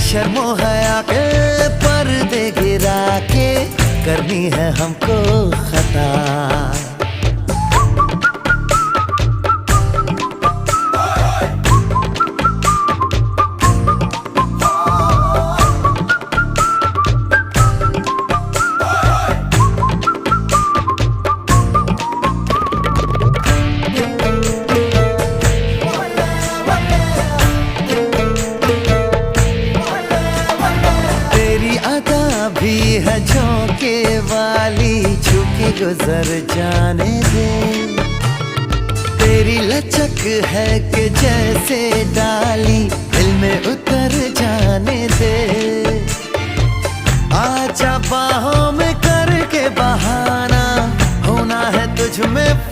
शर्मो हया के पर्दे गिरा के करनी है हमको खता। भी है झोंके वाली, झुके गुजर जाने दे। तेरी लचक है कि जैसे डाली, दिल में उतर जाने दे। आजा बाहों में करके बहाना, होना है तुझ में